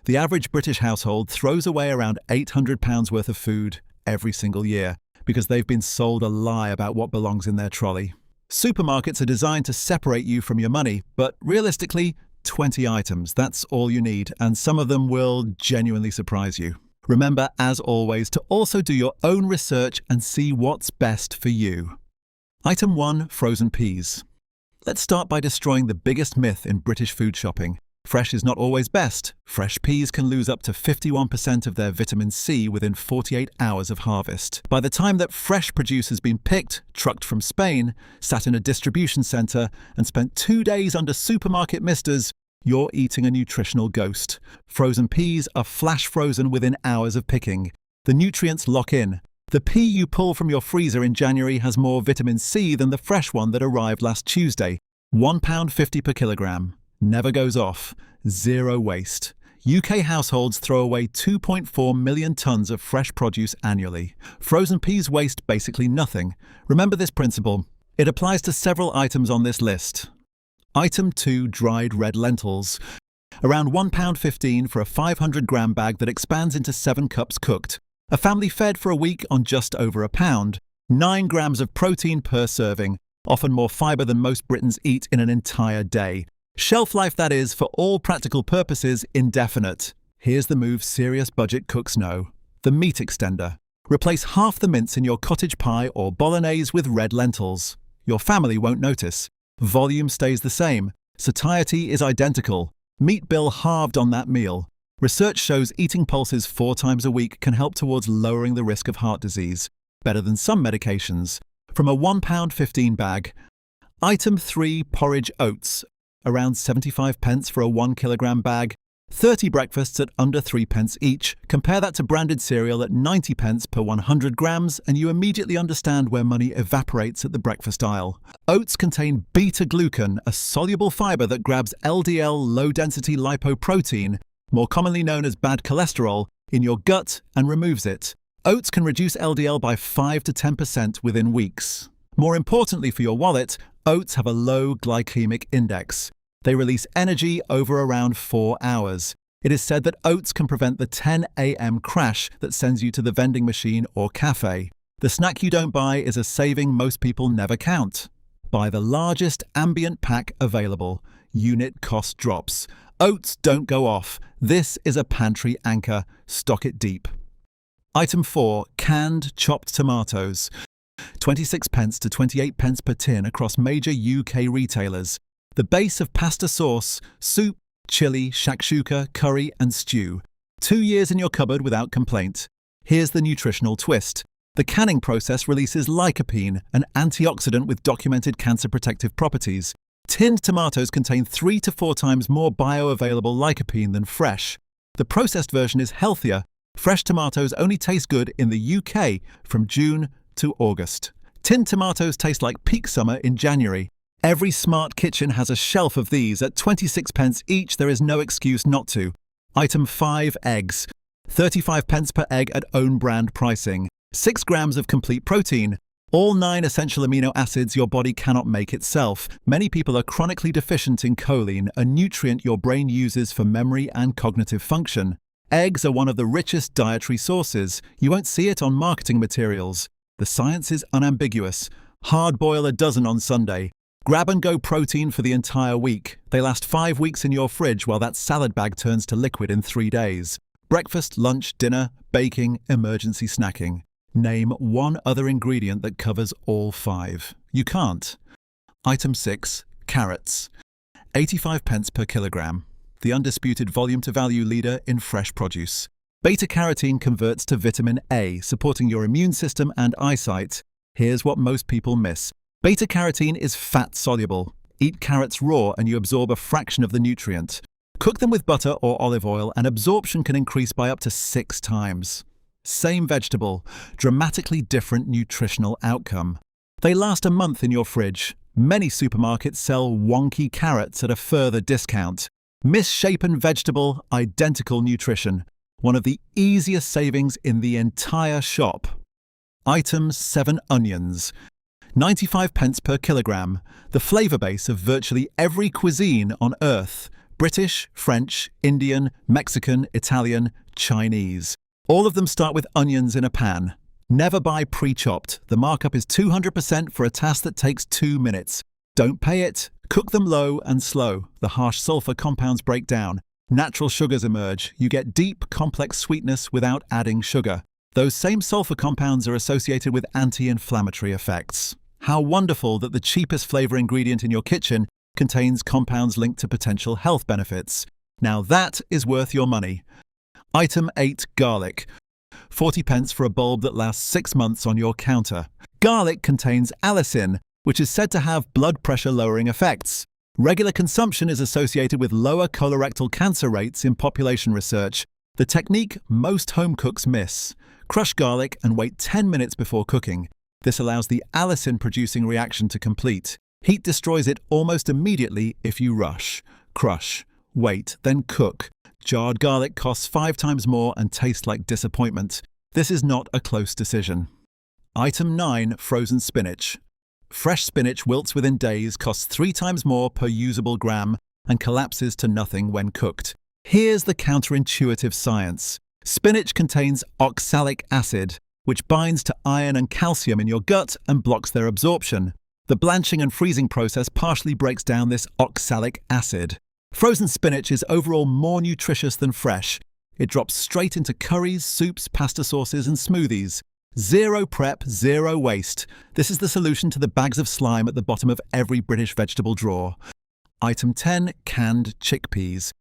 The average British household throws away around £800 worth of food every single year because they've been sold a lie about what belongs in their trolley. Supermarkets are designed to separate you from your money, but realistically, 20 items, that's all you need, and some of them will genuinely surprise you. Remember, as always, to also do your own research and see what's best for you. Item 1. Frozen peas. Let's start by destroying the biggest myth in British food shopping. Fresh is not always best. Fresh peas can lose up to 51% of their vitamin C within 48 hours of harvest. By the time that fresh produce has been picked, trucked from Spain, sat in a distribution centre, and spent 2 days under supermarket misters, you're eating a nutritional ghost. Frozen peas are flash frozen within hours of picking. The nutrients lock in. The pea you pull from your freezer in January has more vitamin C than the fresh one that arrived last Tuesday. £1.50 per kilogram. Never goes off. Zero waste. UK households throw away 2.4 million tonnes of fresh produce annually. Frozen peas waste basically nothing. Remember this principle. It applies to several items on this list. Item 2. Dried red lentils. Around £1.15 for a 500-gram bag that expands into 7 cups cooked. A family fed for a week on just over £1. 9 grams of protein per serving. Often more fibre than most Britons eat in an entire day. Shelf life, that is, for all practical purposes, indefinite. Here's the move serious budget cooks know. The meat extender. Replace half the mince in your cottage pie or bolognese with red lentils. Your family won't notice. Volume stays the same. Satiety is identical. Meat bill halved on that meal. Research shows eating pulses 4 times a week can help towards lowering the risk of heart disease. Better than some medications. From a £1.15 bag. Item 3. Porridge oats. Around 75 pence for a 1 kilogram bag, 30 breakfasts at under 3 pence each. Compare that to branded cereal at 90 pence per 100 grams, and you immediately understand where money evaporates at the breakfast aisle. Oats contain beta-glucan, a soluble fibre that grabs LDL low-density lipoprotein, more commonly known as bad cholesterol, in your gut and removes it. Oats can reduce LDL by 5 to 10% within weeks. More importantly for your wallet, oats have a low glycemic index. They release energy over around 4 hours. It is said that oats can prevent the 10 a.m. crash that sends you to the vending machine or cafe. The snack you don't buy is a saving most people never count. Buy the largest ambient pack available. Unit cost drops. Oats don't go off. This is a pantry anchor. Stock it deep. Item 4. Canned chopped tomatoes. 26 pence to 28 pence per tin across major UK retailers. The base of pasta sauce, soup, chili, shakshuka, curry and stew. 2 years in your cupboard without complaint. Here's the nutritional twist. The canning process releases lycopene, an antioxidant with documented cancer protective properties. Tinned tomatoes contain 3 to 4 times more bioavailable lycopene than fresh. The processed version is healthier. Fresh tomatoes only taste good in the UK from June to August. Tinned tomatoes taste like peak summer in January. Every smart kitchen has a shelf of these. At 26 pence each, there is no excuse not to. Item 5. Eggs. 35 pence per egg at own brand pricing. 6 grams of complete protein. All 9 essential amino acids your body cannot make itself. Many people are chronically deficient in choline, a nutrient your brain uses for memory and cognitive function. Eggs are one of the richest dietary sources. You won't see it on marketing materials. The science is unambiguous. Hard boil a dozen on Sunday. Grab and go protein for the entire week. They last 5 weeks in your fridge while that salad bag turns to liquid in 3 days. Breakfast, lunch, dinner, baking, emergency snacking. Name one other ingredient that covers all 5. You can't. Item 6. Carrots. 85 pence per kilogram. The undisputed volume to value leader in fresh produce. Beta-carotene converts to vitamin A, supporting your immune system and eyesight. Here's what most people miss. Beta-carotene is fat-soluble. Eat carrots raw and you absorb a fraction of the nutrient. Cook them with butter or olive oil and absorption can increase by up to 6 times. Same vegetable, dramatically different nutritional outcome. They last a month in your fridge. Many supermarkets sell wonky carrots at a further discount. Misshapen vegetable, identical nutrition. One of the easiest savings in the entire shop. Item 7. Onions. 95 pence per kilogram. The flavour base of virtually every cuisine on earth. British, French, Indian, Mexican, Italian, Chinese. All of them start with onions in a pan. Never buy pre-chopped. The markup is 200% for a task that takes 2 minutes. Don't pay it. Cook them low and slow. The harsh sulfur compounds break down. Natural sugars emerge. You get deep, complex sweetness without adding sugar. Those same sulfur compounds are associated with anti-inflammatory effects. How wonderful that the cheapest flavor ingredient in your kitchen contains compounds linked to potential health benefits. Now that is worth your money. Item 8. Garlic. 40 pence for a bulb that lasts 6 months on your counter. Garlic contains allicin, which is said to have blood pressure lowering effects. Regular consumption is associated with lower colorectal cancer rates in population research, the technique most home cooks miss. Crush garlic and wait 10 minutes before cooking. This allows the allicin-producing reaction to complete. Heat destroys it almost immediately if you rush. Crush, wait, then cook. Jarred garlic costs 5 times more and tastes like disappointment. This is not a close decision. Item 9. Frozen spinach. Fresh spinach wilts within days, costs 3 times more per usable gram, and collapses to nothing when cooked. Here's the counterintuitive science. Spinach contains oxalic acid, which binds to iron and calcium in your gut and blocks their absorption. The blanching and freezing process partially breaks down this oxalic acid. Frozen spinach is overall more nutritious than fresh. It drops straight into curries, soups, pasta sauces, and smoothies. Zero prep, zero waste. This is the solution to the bags of slime at the bottom of every British vegetable drawer. Item 10. Canned chickpeas.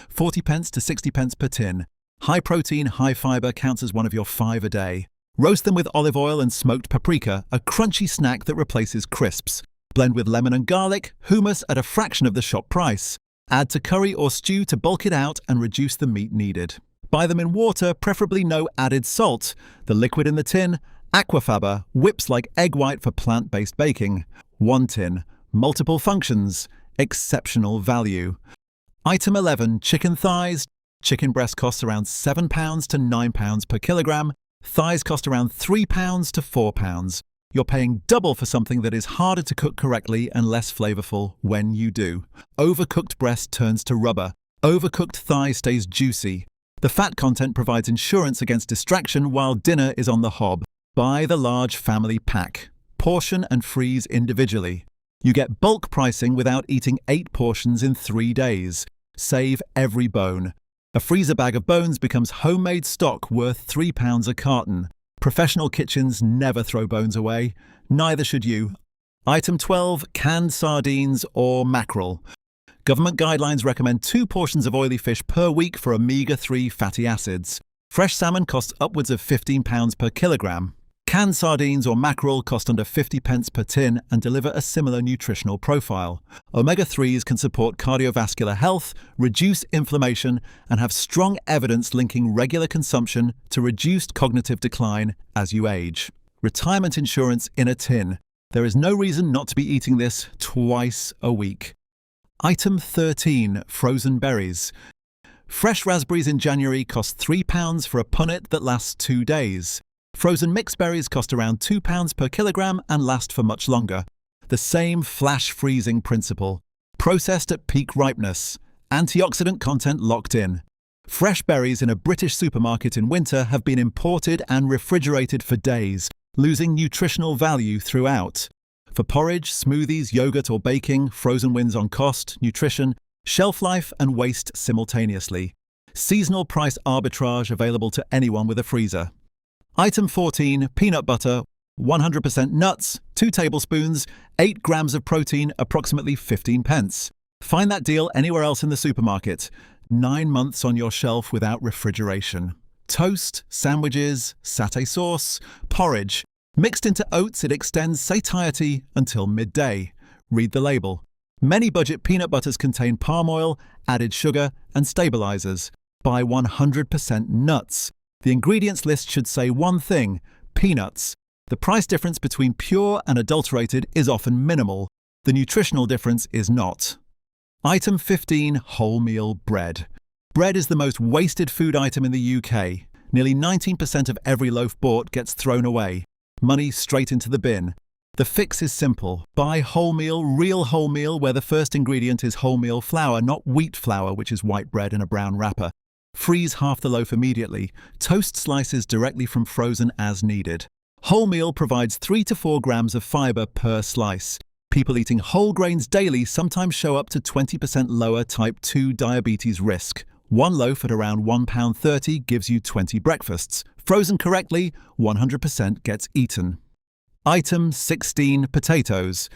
40 pence to 60 pence per tin. High protein, high fibre counts as one of your 5 a day. Roast them with olive oil and smoked paprika, a crunchy snack that replaces crisps. Blend with lemon and garlic, hummus at a fraction of the shop price. Add to curry or stew to bulk it out and reduce the meat needed. Buy them in water, preferably no added salt. The liquid in the tin, aquafaba, whips like egg white for plant-based baking. 1 tin, multiple functions, exceptional value. Item 11. Chicken thighs. Chicken breast costs around £7 to £9 per kilogram. Thighs cost around £3 to £4. You're paying double for something that is harder to cook correctly and less flavorful when you do. Overcooked breast turns to rubber. Overcooked thigh stays juicy. The fat content provides insurance against distraction while dinner is on the hob. Buy the large family pack. Portion and freeze individually. You get bulk pricing without eating 8 portions in 3 days. Save every bone. A freezer bag of bones becomes homemade stock worth £3 a carton. Professional kitchens never throw bones away. Neither should you. Item 12. Canned sardines or mackerel. Government guidelines recommend 2 portions of oily fish per week for omega-3 fatty acids. Fresh salmon costs upwards of £15 per kilogram. Canned sardines or mackerel cost under 50 pence per tin and deliver a similar nutritional profile. Omega-3s can support cardiovascular health, reduce inflammation, and have strong evidence linking regular consumption to reduced cognitive decline as you age. Retirement insurance in a tin. There is no reason not to be eating this twice a week. Item 13. Frozen berries. Fresh raspberries in January cost £3 for a punnet that lasts 2 days. Frozen mixed berries cost around £2 per kilogram and last for much longer. The same flash freezing principle. Processed at peak ripeness. Antioxidant content locked in. Fresh berries in a British supermarket in winter have been imported and refrigerated for days, losing nutritional value throughout. For porridge, smoothies, yogurt or baking, frozen wins on cost, nutrition, shelf life and waste simultaneously. Seasonal price arbitrage available to anyone with a freezer. Item 14. Peanut butter. 100% nuts, 2 tablespoons, 8 grams of protein, approximately 15 pence. Find that deal anywhere else in the supermarket. 9 months on your shelf without refrigeration. Toast, sandwiches, satay sauce, porridge. Mixed into oats, it extends satiety until midday. Read the label. Many budget peanut butters contain palm oil, added sugar, and stabilizers. Buy 100% nuts. The ingredients list should say one thing: peanuts. The price difference between pure and adulterated is often minimal. The nutritional difference is not. Item 15. Wholemeal bread. Bread is the most wasted food item in the UK. Nearly 19% of every loaf bought gets thrown away. Money straight into the bin. The fix is simple. Buy wholemeal, real wholemeal, where the first ingredient is wholemeal flour, not wheat flour, which is white bread in a brown wrapper. Freeze half the loaf immediately. Toast slices directly from frozen as needed. Wholemeal provides 3 to 4 grams of fiber per slice. People eating whole grains daily sometimes show up to 20% lower type 2 diabetes risk. One loaf at around £1.30 gives you 20 breakfasts. Frozen correctly, 100% gets eaten. Item 16. Potatoes.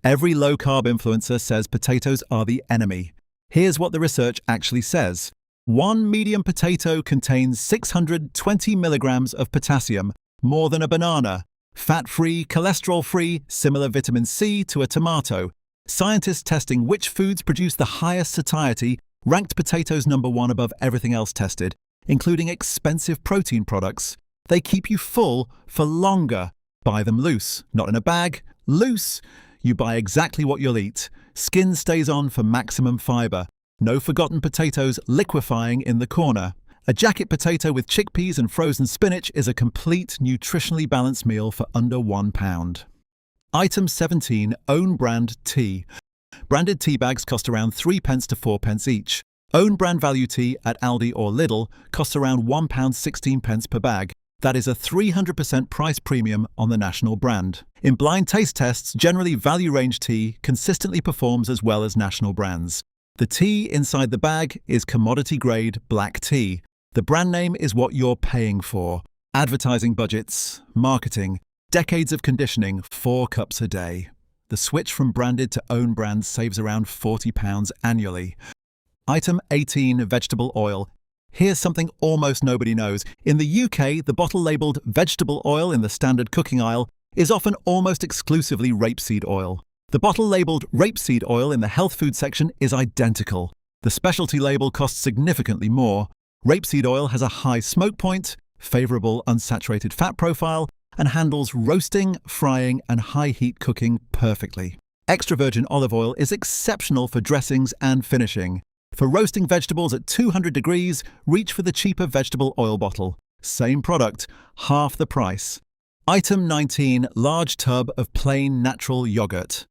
Every low-carb influencer says potatoes are the enemy. Here's what the research actually says. One medium potato contains 620 milligrams of potassium, more than a banana. Fat-free, cholesterol-free, similar vitamin C to a tomato. Scientists testing which foods produce the highest satiety ranked potatoes number 1 above everything else tested, including expensive protein products. They keep you full for longer. Buy them loose, not in a bag, loose. You buy exactly what you'll eat. Skin stays on for maximum fiber. No forgotten potatoes liquefying in the corner. A jacket potato with chickpeas and frozen spinach is a complete, nutritionally balanced meal for under £1. Item 17. Own brand tea. Branded tea bags cost around 3p to 4p each. Own brand value tea at Aldi or Lidl costs around £1.16 per bag. That is a 300% price premium on the national brand. In blind taste tests, generally value range tea consistently performs as well as national brands. The tea inside the bag is commodity-grade black tea. The brand name is what you're paying for. Advertising budgets, marketing, decades of conditioning, 4 cups a day. The switch from branded to own brand saves around £40 annually. Item 18. Vegetable oil. Here's something almost nobody knows. In the UK, the bottle labelled vegetable oil in the standard cooking aisle is often almost exclusively rapeseed oil. The bottle labelled rapeseed oil in the health food section is identical. The specialty label costs significantly more. Rapeseed oil has a high smoke point, favourable unsaturated fat profile, and handles roasting, frying, and high-heat cooking perfectly. Extra virgin olive oil is exceptional for dressings and finishing. For roasting vegetables at 200 degrees, reach for the cheaper vegetable oil bottle. Same product, half the price. Item 19. Large tub of plain natural yogurt.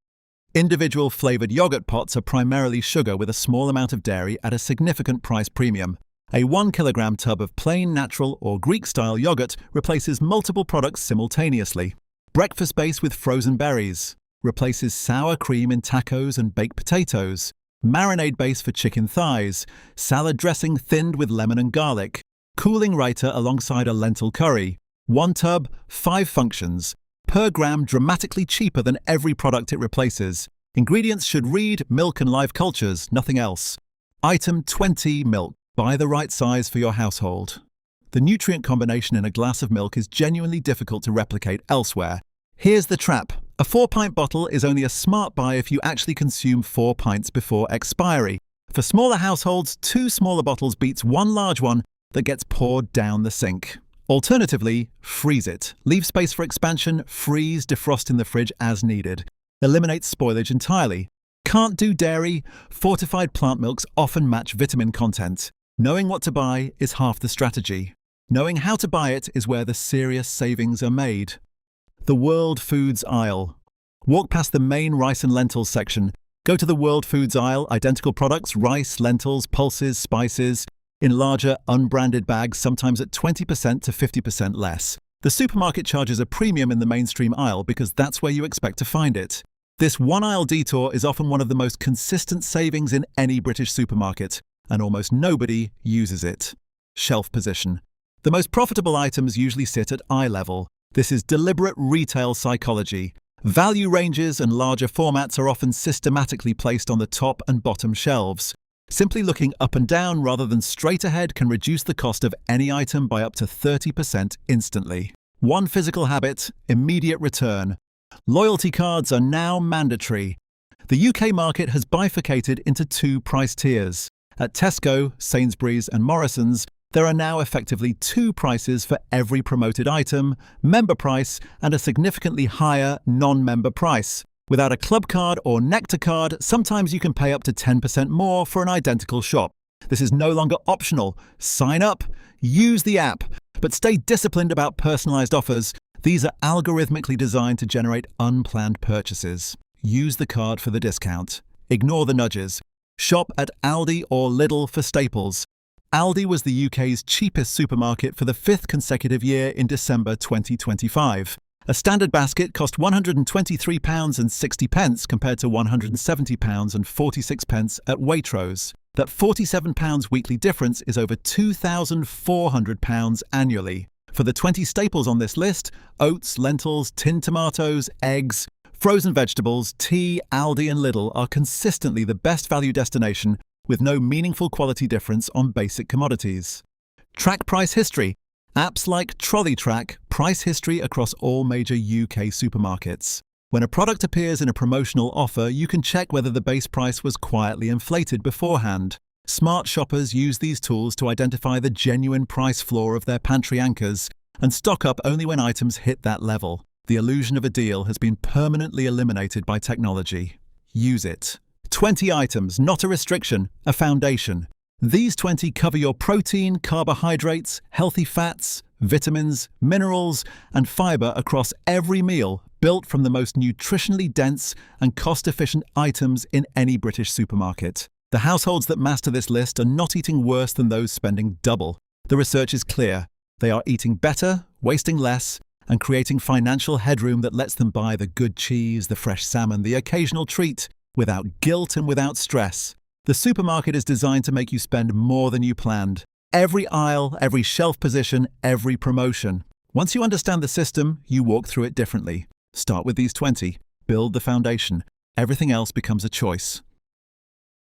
Individual flavoured yogurt pots are primarily sugar with a small amount of dairy at a significant price premium. A 1 kilogram tub of plain natural or Greek-style yogurt replaces multiple products simultaneously. Breakfast base with frozen berries. Replaces sour cream in tacos and baked potatoes. Marinade base for chicken thighs. Salad dressing thinned with lemon and garlic. Cooling raita alongside a lentil curry. 1 tub, 5 functions. Per gram dramatically cheaper than every product it replaces. Ingredients should read milk and live cultures, nothing else. Item 20. Milk. Buy the right size for your household. The nutrient combination in a glass of milk is genuinely difficult to replicate elsewhere. Here's the trap. A 4-pint bottle is only a smart buy if you actually consume 4 pints before expiry. For smaller households, 2 smaller bottles beats 1 large one that gets poured down the sink. Alternatively, freeze it. Leave space for expansion, freeze, defrost in the fridge as needed. Eliminate spoilage entirely. Can't do dairy? Fortified plant milks often match vitamin content. Knowing what to buy is half the strategy. Knowing how to buy it is where the serious savings are made. The World Foods aisle. Walk past the main rice and lentils section. Go to the World Foods aisle, identical products, rice, lentils, pulses, spices, in larger, unbranded bags, sometimes at 20% to 50% less. The supermarket charges a premium in the mainstream aisle because that's where you expect to find it. This one-aisle detour is often one of the most consistent savings in any British supermarket, and almost nobody uses it. Shelf position. The most profitable items usually sit at eye level. This is deliberate retail psychology. Value ranges and larger formats are often systematically placed on the top and bottom shelves. Simply looking up and down rather than straight ahead can reduce the cost of any item by up to 30% instantly. One physical habit, immediate return. Loyalty cards are now mandatory. The UK market has bifurcated into 2 price tiers. At Tesco, Sainsbury's and Morrison's, there are now effectively 2 prices for every promoted item, member price and a significantly higher non-member price. Without a club card or Nectar card, sometimes you can pay up to 10% more for an identical shop. This is no longer optional. Sign up, use the app, but stay disciplined about personalised offers These are algorithmically designed to generate unplanned purchases. Use the card for the discount. Ignore the nudges. Shop at Aldi or Lidl for staples. Aldi was the UK's cheapest supermarket for the 5th consecutive year in December 2025. A standard basket cost £123.60 compared to £170.46 at Waitrose. That £47 weekly difference is over £2,400 annually. For the 20 staples on this list, oats, lentils, tinned tomatoes, eggs, frozen vegetables, tea, Aldi and Lidl are consistently the best value destination with no meaningful quality difference on basic commodities. Track price history. Apps like Trolley track price history across all major UK supermarkets. When a product appears in a promotional offer, you can check whether the base price was quietly inflated beforehand. Smart shoppers use these tools to identify the genuine price floor of their pantry anchors and stock up only when items hit that level. The illusion of a deal has been permanently eliminated by technology. Use it. 20 items, not a restriction, a foundation. These 20 cover your protein, carbohydrates, healthy fats, vitamins, minerals, and fiber across every meal, built from the most nutritionally dense and cost-efficient items in any British supermarket. The households that master this list are not eating worse than those spending double. The research is clear. They are eating better, wasting less, and creating financial headroom that lets them buy the good cheese, the fresh salmon, the occasional treat, without guilt and without stress. The supermarket is designed to make you spend more than you planned. Every aisle, every shelf position, every promotion. Once you understand the system, you walk through it differently. Start with these 20. Build the foundation. Everything else becomes a choice.